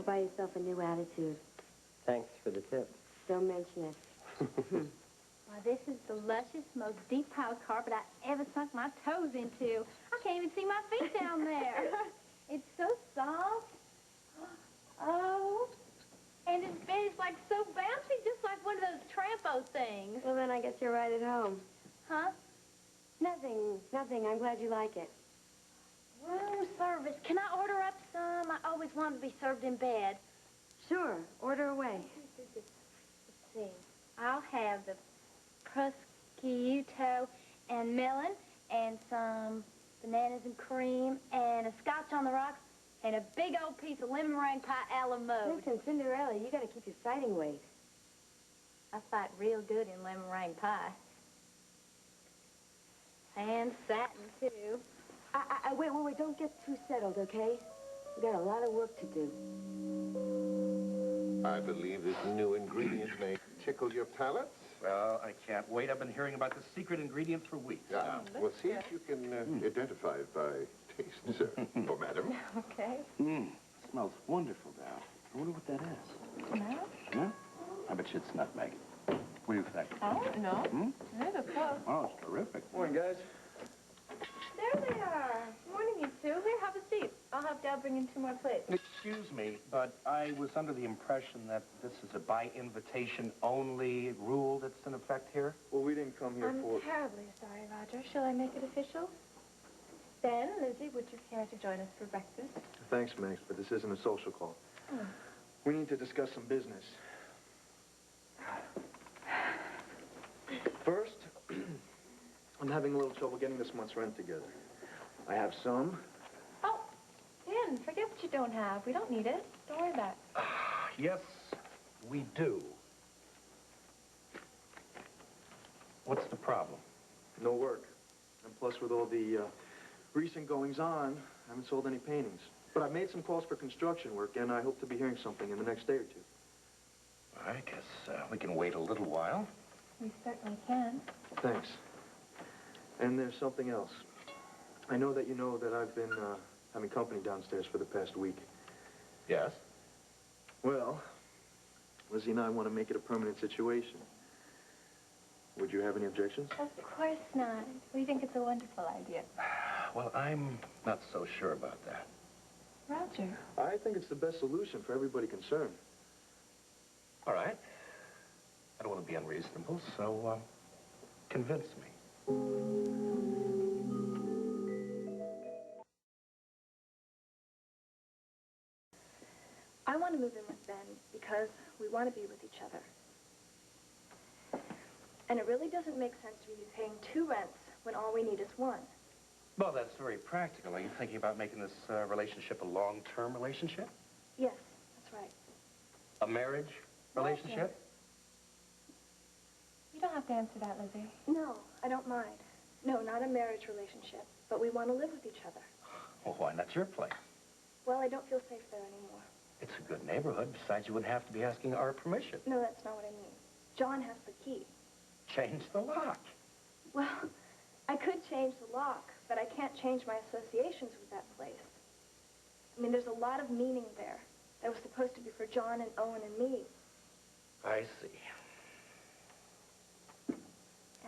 buy yourself a new attitude. Thanks for the tip. Don't mention it. Well, this is the luscious, most deep house carpet I ever sunk my toes into. I can't even see my feet down there. It's so soft. Oh. And his bed is like so bouncy, just like one of those trampo things. Well, then I guess you're right at home. Huh? Nothing. I'm glad you like it. Room service. Can I order up some? I always wanted to be served in bed. Sure. Order away. Let's see. I'll have the prosciutto and melon and some bananas and cream and a scotch on the rocks and a big old piece of lemon meringue pie a la mode. Listen, Cinderella, you got to keep your fighting weight. I fight real good in lemon meringue pie. And satin, too. Wait, don't get too settled, okay? We got a lot of work to do. I believe this new ingredient may tickle your palate. Well, I can't wait. I've been hearing about the secret ingredient for weeks. Yeah. Well, see if you can identify it by taste, sir. Or madam. Okay. Smells wonderful, Dal. I wonder what that is. No? Yeah? I bet you it's nutmeg. What do you think? Oh, no. It is close. Oh, it's terrific. Morning, guys. There they are. Morning, you two. Here, have a seat. I'll have Dad bring in 2 more plates. Excuse me, but I was under the impression that this is a by invitation only rule that's in effect here. Well, we didn't come here I'm terribly sorry, Roger. Shall I make it official? Ben, Lizzie, would you care to join us for breakfast? Thanks, Max, but this isn't a social call. We need to discuss some business. First, I'm having a little trouble getting this month's rent together. I have some. Oh, Ben, forget what you don't have. We don't need it. Don't worry about it. Yes, we do. What's the problem? No work. And plus, with all the recent goings-on, I haven't sold any paintings. But I've made some calls for construction work, and I hope to be hearing something in the next day or two. I guess we can wait a little while. We certainly can. Thanks. And there's something else. I know that you know that I've been having company downstairs for the past week. Yes? Well, Lizzie and I want to make it a permanent situation. Would you have any objections? Of course not. We think it's a wonderful idea. Well, I'm not so sure about that. Roger. I think it's the best solution for everybody concerned. All right. I don't want to be unreasonable, so convince me. I want to move in with Ben because we want to be with each other. And it really doesn't make sense to be paying 2 rents when all we need is 1. Well, that's very practical. Are you thinking about making this relationship a long-term relationship? Yes, that's right. A marriage relationship? You don't have to answer that, Lizzie. No, I don't mind. No, not a marriage relationship. But we want to live with each other. Well, why not your place? Well, I don't feel safe there anymore. It's a good neighborhood. Besides, you wouldn't have to be asking our permission. No, that's not what I mean. John has the key. Change the lock. Well, I could change the lock, but I can't change my associations with that place. I mean, there's a lot of meaning there. That was supposed to be for John and Owen and me. I see.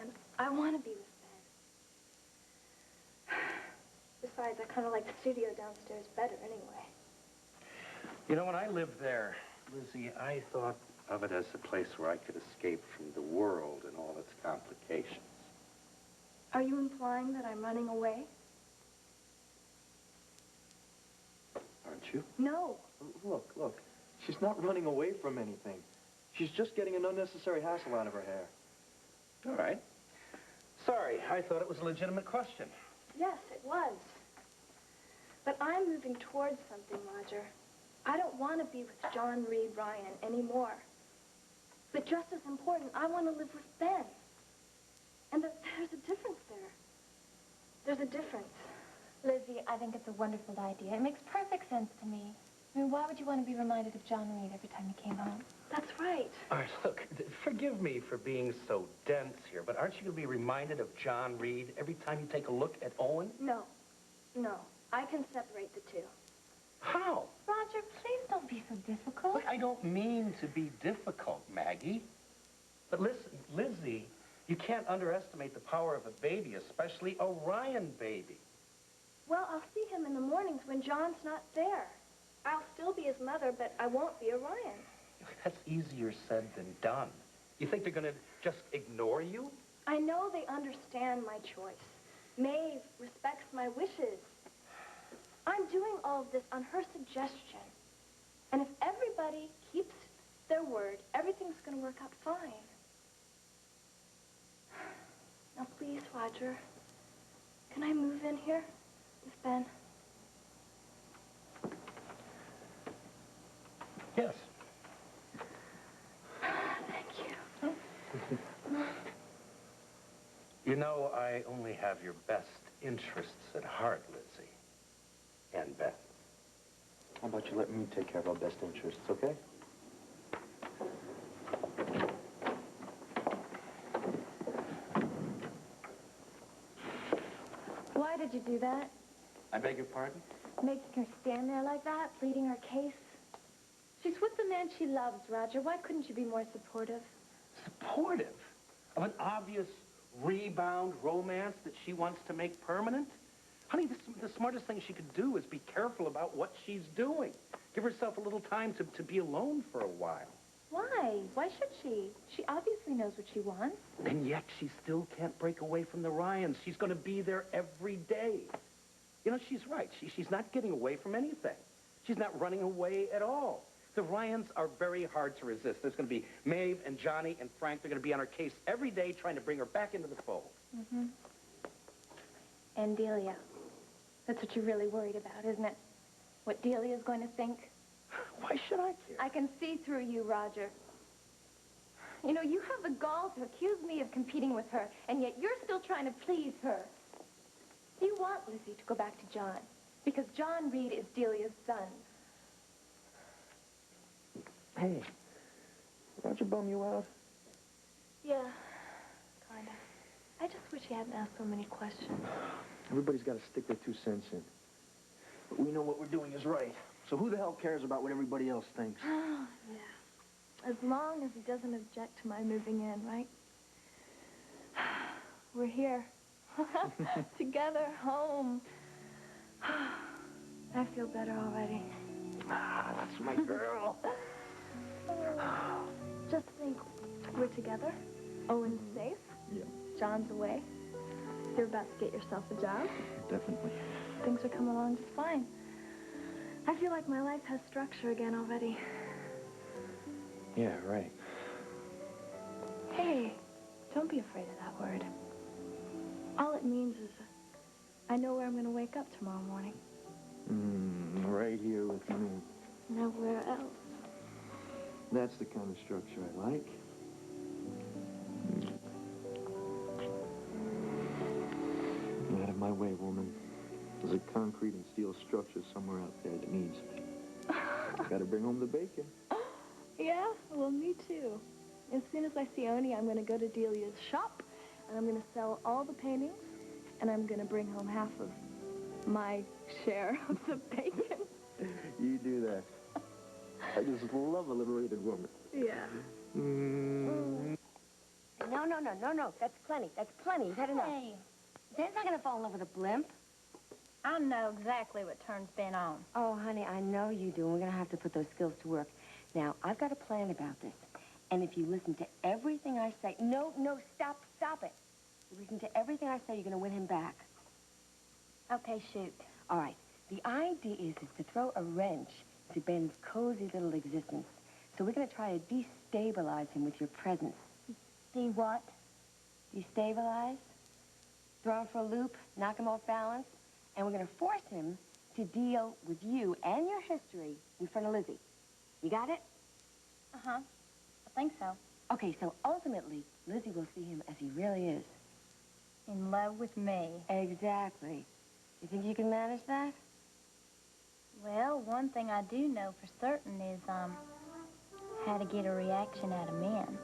And I want to be with Ben. Besides, I kind of like the studio downstairs better anyway. You know, when I lived there, Lizzie, I thought of it as a place where I could escape from the world and all its complications. Are you implying that I'm running away? Aren't you? No. Look. She's not running away from anything. She's just getting an unnecessary hassle out of her hair. All right. Sorry, I thought it was a legitimate question. Yes, it was. But I'm moving towards something, Roger. I don't want to be with John Reed Ryan anymore. But just as important, I want to live with Ben. And there's a difference there. There's a difference. Lizzie, I think it's a wonderful idea. It makes perfect sense to me. I mean, why would you want to be reminded of John Reed every time you came home? That's right. All right, look, forgive me for being so dense here, but aren't you going to be reminded of John Reed every time you take a look at Owen? No. I can separate the two. How? Roger, please don't be so difficult. Look, I don't mean to be difficult, Maggie. But listen, Lizzie, you can't underestimate the power of a baby, especially a Ryan baby. Well, I'll see him in the mornings when John's not there. I'll still be his mother, but I won't be Orion. That's easier said than done. You think they're gonna just ignore you? I know they understand my choice. Maeve respects my wishes. I'm doing all of this on her suggestion. And if everybody keeps their word, everything's gonna work out fine. Now, please, Roger, can I move in here with Ben? Yes. Thank you. You know, I only have your best interests at heart, Lizzie. And Ben. How about you let me take care of our best interests, okay? Why did you do that? I beg your pardon? Making her stand there like that, pleading her case? She's with the man she loves, Roger. Why couldn't you be more supportive? Supportive of an obvious rebound romance that she wants to make permanent? Honey, the smartest thing she could do is be careful about what she's doing. Give herself a little time to be alone for a while. Why? Why should she? She obviously knows what she wants. And yet she still can't break away from the Ryans. She's going to be there every day. You know, she's right. She's not getting away from anything. She's not running away at all. The Ryans are very hard to resist. There's going to be Maeve and Johnny and Frank. They're going to be on her case every day trying to bring her back into the fold. Mm-hmm. And Delia. That's what you're really worried about, isn't it? What Delia's going to think? Why should I care? I can see through you, Roger. You know, you have the gall to accuse me of competing with her, and yet you're still trying to please her. You want Lizzie to go back to John, because John Reed is Delia's son. Hey, Roger bum you out? Yeah, kinda. I just wish he hadn't asked so many questions. Everybody's got to stick their 2 cents in. But we know what we're doing is right. So who the hell cares about what everybody else thinks? Oh, yeah. As long as he doesn't object to my moving in, right? We're here. Together, home. I feel better already. Ah, that's my girl. Just think, we're together. Owen's safe. Yeah. John's away. You're about to get yourself a job. Definitely. Things are coming along just fine. I feel like my life has structure again already. Yeah, right. Hey, don't be afraid of that word. All it means is I know where I'm going to wake up tomorrow morning. Right here with me. Nowhere else. That's the kind of structure I like. Out of my way, woman. There's a concrete and steel structure somewhere out there that needs me. Gotta bring home the bacon. Yeah, well, me too. As soon as I see Oni, I'm going to go to Delia's shop, and I'm going to sell all the paintings, and I'm going to bring home half of my share of the bacon. You do that. I just love a liberated woman. Yeah. No. That's plenty. That's plenty. You've had enough. Hey, Ben's not going to fall in love with a blimp. I know exactly what turns Ben on. Oh, honey, I know you do. And we're going to have to put those skills to work. Now, I've got a plan about this. And if you listen to everything I say... No, stop it. You listen to everything I say, you're going to win him back. Okay, shoot. All right. The idea is to throw a wrench to Ben's cozy little existence. So we're going to try to destabilize him with your presence. See what? Destabilize, throw him for a loop, knock him off balance, and we're going to force him to deal with you and your history in front of Lizzie. You got it? Uh-huh. I think so. Okay, so ultimately, Lizzie will see him as he really is. In love with me. Exactly. You think you can manage that? Well, one thing I do know for certain is, how to get a reaction out of men.